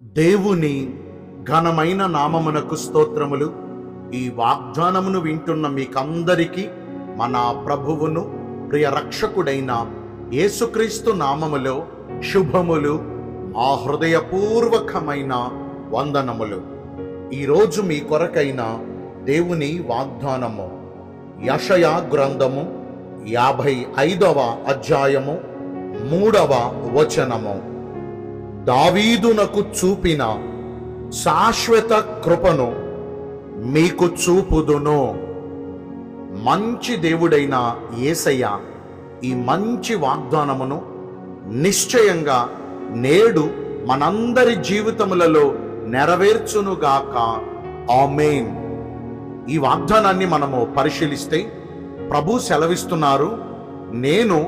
దేవుని ఘనమైన నామమునకు స్తోత్రములు. ఈ వాగ్దానమును వింటున్న మీకందరికీ మన ప్రభువును ప్రియ రక్షకుడైన యేసుక్రీస్తు నామములో శుభములు, మా హృదయపూర్వకమైన వందనములు. ఈరోజు మీ కొరకైన దేవుని వాగ్దానము యెషయా గ్రంథము 55వ అధ్యాయము 3వ వచనము. దావీదునకు చూపిన శాశ్వత కృపను మీకు చూపుదును. మంచి దేవుడైన యేసయ్య ఈ మంచి వాగ్దానమును నిశ్చయంగా నేడు మనందరి జీవితములలో నెరవేర్చునుగాక. ఆమేన్. ఈ వాగ్దానాన్ని మనము పరిశీలిస్తే ప్రభు సెలవిస్తున్నారు, నేను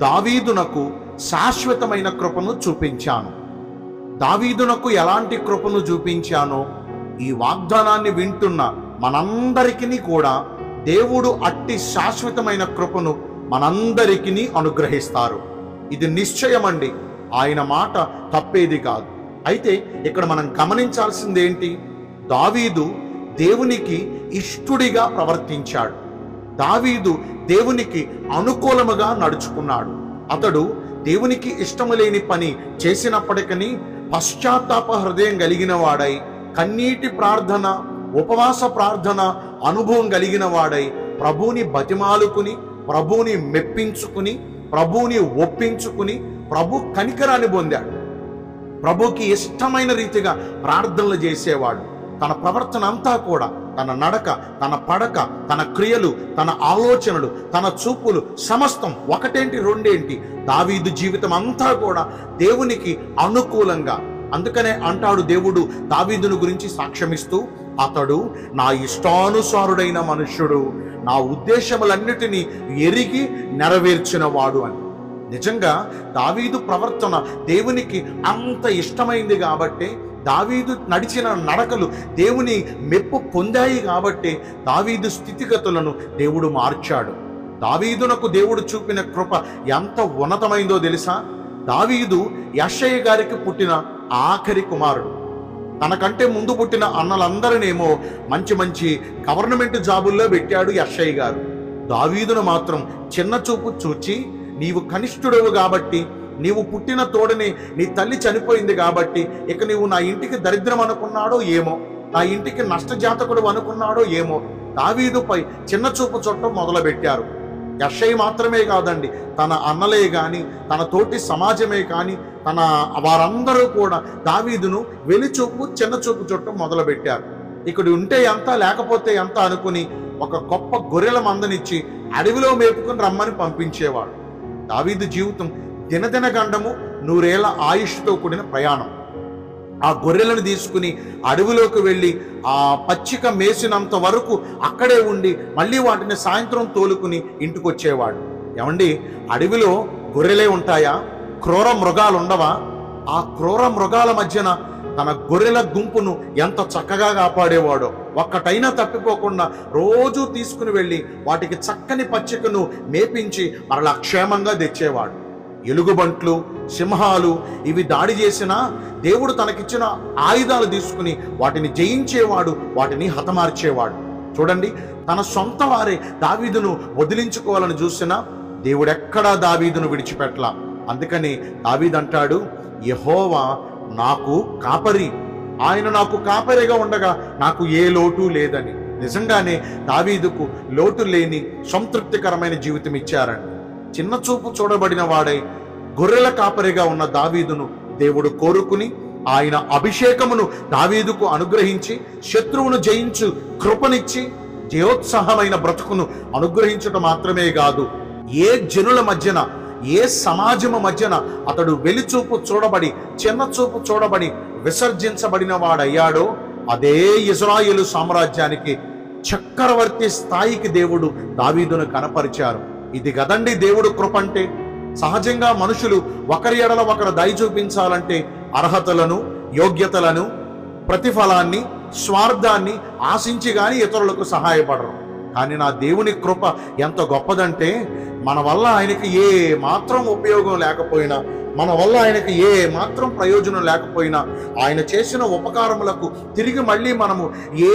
దావీదునకు శాశ్వతమైన కృపను చూపించాను. దావీదునకు ఎలాంటి కృపను చూపించానో ఈ వాగ్దానాన్ని వింటున్న మనందరికీ కూడా దేవుడు అట్టి శాశ్వతమైన కృపను మనందరికీ అనుగ్రహిస్తారు. ఇది నిశ్చయమండి, ఆయన మాట తప్పేది కాదు. అయితే ఇక్కడ మనం గమనించాల్సింది ఏంటి? దావీదు దేవునికి ఇష్టుడిగా ప్రవర్తించాడు. దావీదు దేవునికి అనుకూలముగా నడుచుకున్నాడు. అతడు దేవునికి ఇష్టము లేని పని చేసినప్పటికీ పశ్చాత్తాప హృదయం కలిగిన వాడై, కన్నీటి ప్రార్థన, ఉపవాస ప్రార్థన అనుభవం కలిగిన వాడై ప్రభువుని బతిమాలుకుని, ప్రభువుని మెప్పించుకుని, ప్రభువుని ఒప్పించుకుని ప్రభు కనికరాన్ని పొందాడు. ప్రభుకి ఇష్టమైన రీతిగా ప్రార్థనలు చేసేవాడు. తన ప్రవర్తన అంతా కూడా, తన నడక, తన పడక, తన క్రియలు, తన ఆలోచనలు, తన చూపులు సమస్తం ఒకటేంటి రెండేంటి, దావీదు జీవితం అంతా కూడా దేవునికి అనుకూలంగా. అందుకనే అంటాడు దేవుడు దావీదును గురించి సాక్ష్యమిస్తూ, అతడు నా ఇష్టానుసారుడైన మనుష్యుడు, నా ఉద్దేశములన్నిటినీ ఎరిగి నెరవేర్చిన వాడు అని. నిజంగా దావీదు ప్రవర్తన దేవునికి అంత ఇష్టమైంది కాబట్టి, దావీదు నడిచిన నడకలు దేవుని మెప్పు పొందాయి కాబట్టి దావీదు స్థితిగతులను దేవుడు మార్చాడు. దావీదునకు దేవుడు చూపిన కృప ఎంత ఉన్నతమైందో తెలుసా? దావీదు యెషయా గారికి పుట్టిన ఆఖరి కుమారుడు. తనకంటే ముందు పుట్టిన అన్నలందరినేమో మంచి మంచి గవర్నమెంట్ జాబుల్లో పెట్టాడు యెషయా గారు. దావీదును మాత్రం చిన్న చూపు చూచి, నీవు కనిష్ఠుడవు కాబట్టి, నీవు పుట్టిన తోడని నీ తల్లి చనిపోయింది కాబట్టి ఇక నీవు నా ఇంటికి దరిద్రం అనుకున్నాడో ఏమో, నా ఇంటికి నష్టజాతకుడు అనుకున్నాడో ఏమో, దావీదుపై చిన్న చూపు చుట్టం మొదలుపెట్టారు. యెషయా మాత్రమే కాదండి, తన అన్నలే కానీ, తన తోటి సమాజమే కానీ, తన వారందరూ కూడా దావీదును వెలిచూపు, చిన్న చూపు చుట్టం మొదలుపెట్టారు. ఇక్కడ ఉంటే ఎంత, లేకపోతే ఎంత అనుకుని ఒక గొప్ప గొర్రెల మందనిచ్చి అడవిలో మేపుకుని రమ్మని పంపించేవాడు. దావీదు జీవితం దినదిన గండము, 100 ఏళ్ల ఆయుష్తో కూడిన ప్రయాణం. ఆ గొర్రెలను తీసుకుని అడవిలోకి వెళ్ళి ఆ పచ్చిక మేసినంత వరకు అక్కడే ఉండి మళ్ళీ వాటిని సాయంత్రం తోలుకుని ఇంటికి వచ్చేవాడు. ఏమండి, అడవిలో గొర్రెలే ఉంటాయా? క్రూర మృగాలు ఉండవా? ఆ క్రూర మృగాల మధ్యన తన గొర్రెల గుంపును ఎంత చక్కగా కాపాడేవాడో. ఒక్కటైనా తప్పిపోకుండా రోజు తీసుకుని వెళ్ళి వాటికి చక్కని పచ్చికను మేపించి మరలా క్షేమంగా తెచ్చేవాడు. ఎలుగుబంట్లు, సింహాలు ఇవి దాడి చేసినా దేవుడు తనకిచ్చిన ఆయుధాలు తీసుకుని వాటిని జయించేవాడు, వాటిని హతమార్చేవాడు. చూడండి, తన సొంత వారే దావీదును వదిలించుకోవాలని చూసినా దేవుడెక్కడా దావీదును విడిచిపెట్టలా. అందుకని దావీదు అంటాడు, యెహోవా నాకు కాపరి, ఆయన నాకు కాపరిగా ఉండగా నాకు ఏ లోటు లేదని. నిజంగానే దావీదుకు లోటు లేని సంతృప్తికరమైన జీవితం ఇచ్చారండి. చిన్న చూపు చూడబడిన వాడై గొర్రెల కాపరిగా ఉన్న దావీదును దేవుడు కోరుకుని ఆయన అభిషేకమును దావీదుకు అనుగ్రహించి శత్రువును జయించు కృపనిచ్చి జయోత్సాహమైన బ్రతుకును అనుగ్రహించటం మాత్రమే కాదు, ఏ జనుల మధ్యన, ఏ సమాజము మధ్యన అతడు వెలిచూపు చూడబడి, చిన్న చూపు చూడబడి విసర్జించబడిన వాడయ్యాడో అదే ఇశ్రాయేలు సామ్రాజ్యానికి చక్రవర్తి స్థాయికి దేవుడు దావీదును కనపరిచారు. ఇది కదండి దేవుడు కృప అంటే. సహజంగా మనుషులు ఒకరి ఎడల ఒకరు దయ చూపించాలంటే అర్హతలను, యోగ్యతలను, ప్రతిఫలాన్ని, స్వార్థాన్ని ఆశించి గాని ఇతరులకు సహాయపడరు. కానీ నా దేవుని కృప ఎంత గొప్పదంటే, మన వల్ల ఆయనకి ఏ మాత్రం ఉపయోగం లేకపోయినా మన వల్ల ఆయనకి ఏ మాత్రం ప్రయోజనం లేకపోయినా ఆయన చేసిన ఉపకారములకు తిరిగి మళ్ళీ మనము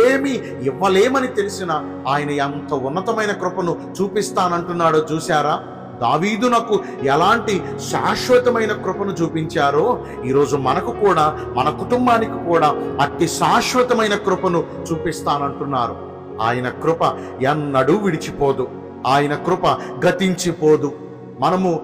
ఏమీ ఇవ్వలేమని తెలిసినా ఆయన ఎంత ఉన్నతమైన కృపను చూపిస్తానంటున్నాడో చూశారా? దావీదునకు ఎలాంటి శాశ్వతమైన కృపను చూపించారో ఈరోజు మనకు కూడా, మన కుటుంబానికి కూడా అట్టి శాశ్వతమైన కృపను చూపిస్తానంటున్నారు. ఆయన కృప ఎన్నడూ విడిచిపోదు, ఆయన కృప గతించిపోదు. మనము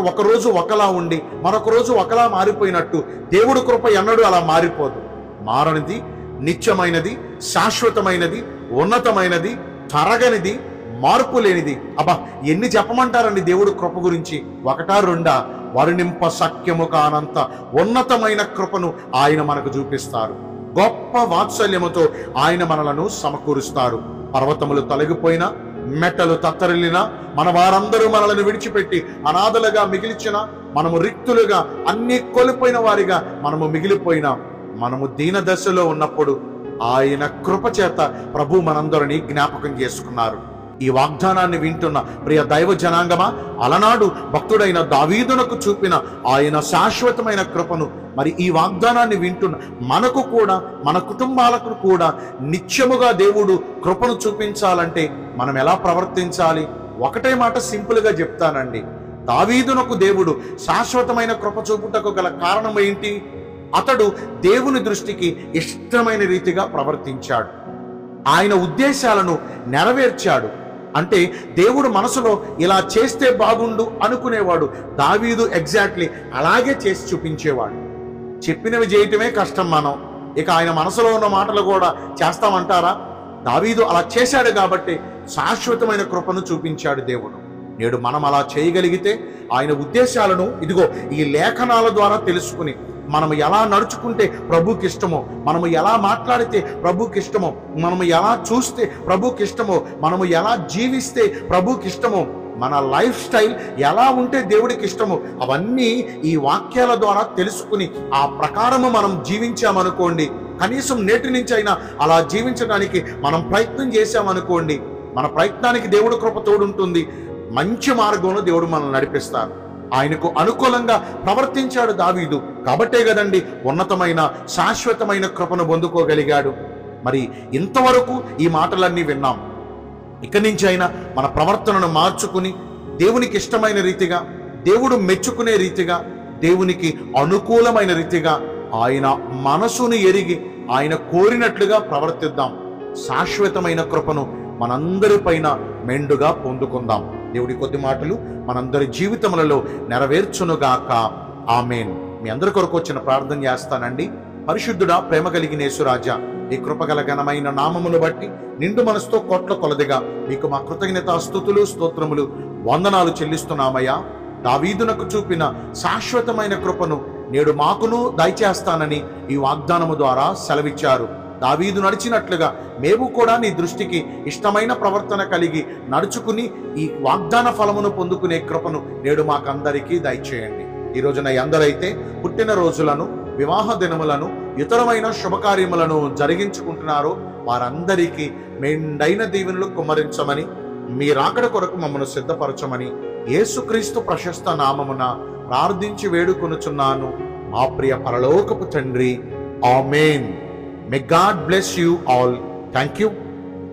ఒకరోజు ఒకలా ఉండి మరొక రోజు ఒకలా మారిపోయినట్టు దేవుడి కృప ఎన్నడూ అలా మారిపోదు. మారనిది, నిత్యమైనది, శాశ్వతమైనది, ఉన్నతమైనది, తరగనిది, మార్పు లేనిది. అబ్బా, ఎన్ని చెప్పమంటారండి దేవుడు కృప గురించి? ఒకటా రెండా? వర్ణింప సఖ్యము కానంత ఉన్నతమైన కృపను ఆయన మనకు చూపిస్తారు. గొప్ప వాత్సల్యముతో ఆయన మనలను సమకూరుస్తారు. పర్వతములు తొలగిపోయినా, మెట్టలు తత్తరిల్లినా, మన వారందరూ మనలను విడిచిపెట్టి అనాథలుగా మిగిల్చిన, మనము రిక్తులుగా అన్ని కోల్పోయిన వారిగా మనము మిగిలిపోయినా, మనము దీన దశలో ఉన్నప్పుడు ఆయన కృప చేత ప్రభు మనందరినీ జ్ఞాపకం చేసుకున్నారు. ఈ వాగ్దానాన్ని వింటున్న ప్రియ దైవ జనాంగమా, అలనాడు భక్తుడైన దావీదునకు చూపిన ఆయన శాశ్వతమైన కృపను మరి ఈ వాగ్దానాన్ని వింటున్న మనకు కూడా, మన కుటుంబాలకు కూడా నిత్యముగా దేవుడు కృపను చూపించాలంటే మనం ఎలా ప్రవర్తించాలి? ఒకటే మాట సింపుల్గా చెప్తానండి. దావీదునకు దేవుడు శాశ్వతమైన కృప చూపుటకు గల కారణం ఏంటి? అతడు దేవుని దృష్టికి ఇష్టమైన రీతిగా ప్రవర్తించాడు. ఆయన ఉద్దేశాలను నెరవేర్చాడు. అంటే దేవుడు మనసులో ఇలా చేస్తే బాగుండు అనుకునేవాడు. దావీదు ఎగ్జాక్ట్లీ అలాగే చేసి చూపించేవాడు. చెప్పినవి చేయటమే కష్టం మనం, ఇక ఆయన మనసులో ఉన్న మాటలు కూడా చేస్తామంటారా? దావీదు అలా చేశాడు కాబట్టి శాశ్వతమైన కృపను చూపించాడు దేవుడు. నేడు మనం అలా చేయగలిగితే ఆయన ఉద్దేశాలను ఇదిగో ఈ లేఖనాల ద్వారా తెలుసుకుని మనము ఎలా నడుచుకుంటే ప్రభుకి ఇష్టమో, మనము ఎలా మాట్లాడితే ప్రభుకి ఇష్టమో, మనము ఎలా చూస్తే ప్రభుకి ఇష్టమో, మనము ఎలా జీవిస్తే ప్రభుకి ఇష్టమో, మన లైఫ్ స్టైల్ ఎలా ఉంటే దేవుడికి ఇష్టమో అవన్నీ ఈ వాక్యాల ద్వారా తెలుసుకుని ఆ ప్రకారము మనం జీవించామనుకోండి, కనీసం నేటి నుంచి అయినా అలా జీవించడానికి మనం ప్రయత్నం చేశామనుకోండి, మన ప్రయత్నానికి దేవుడు కృప తోడుంటుంది. మంచి మార్గంలో దేవుడు మనల్ని నడిపిస్తారు. ఆయనకు అనుకూలంగా ప్రవర్తించాడు దావీదు కాబట్టే కదండి ఉన్నతమైన శాశ్వతమైన కృపను పొందుకోగలిగాడు. మరి ఇంతవరకు ఈ మాటలన్నీ విన్నాం. ఇక నుంచి అయినా మన ప్రవర్తనను మార్చుకుని దేవునికి ఇష్టమైన రీతిగా, దేవుడు మెచ్చుకునే రీతిగా, దేవునికి అనుకూలమైన రీతిగా, ఆయన మనసును ఎరిగి ఆయన కోరినట్లుగా ప్రవర్తిద్దాం. శాశ్వతమైన కృపను మనందరిపైన మెండుగా పొందుకుందాం. దేవుడి కొద్ది మాటలు మనందరి జీవితములలో నెరవేర్చునుగాక. ఆమేన్. మీ అందరి కొరకు వచ్చిన ప్రార్థన చేస్తానండి. పరిశుద్ధుడా, ప్రేమ కలిగిన యేసురాజా, ఈ కృపగల ఘనమైన నామమును బట్టి నిండు మనసుతో కోట్ల కొలదిగా మీకు మా కృతజ్ఞత స్తుతులు స్తోత్రములు వందనాలు చెల్లిస్తున్నామయ్యా. దావీదునకు చూపిన శాశ్వతమైన కృపను నేడు మాకును దయచేస్తానని ఈ వాగ్దానము ద్వారా సెలవిచ్చారు. దావీదు నడిచినట్లుగా మేము కూడా నీ దృష్టికి ఇష్టమైన ప్రవర్తన కలిగి నడుచుకుని ఈ వాగ్దాన ఫలమును పొందుకునే కృపను నేడు మాకందరికీ దయచేయండి. ఈ రోజున ఎందరైతే పుట్టిన రోజులను, వివాహ దినములను, ఇతరమైన శుభకార్యములను జరిగించుకుంటున్నారో వారందరికీ మెండైన దీవెనలు కుమ్మరించమని, మీ రాకడ కొరకు మమ్మను సిద్ధపరచమని యేసుక్రీస్తు ప్రశస్త నామమున ప్రార్థించి వేడుకొనుచున్నాను మా ప్రియ పరలోకపు తండ్రి. ఆమేన్. May God bless you all. Thank you.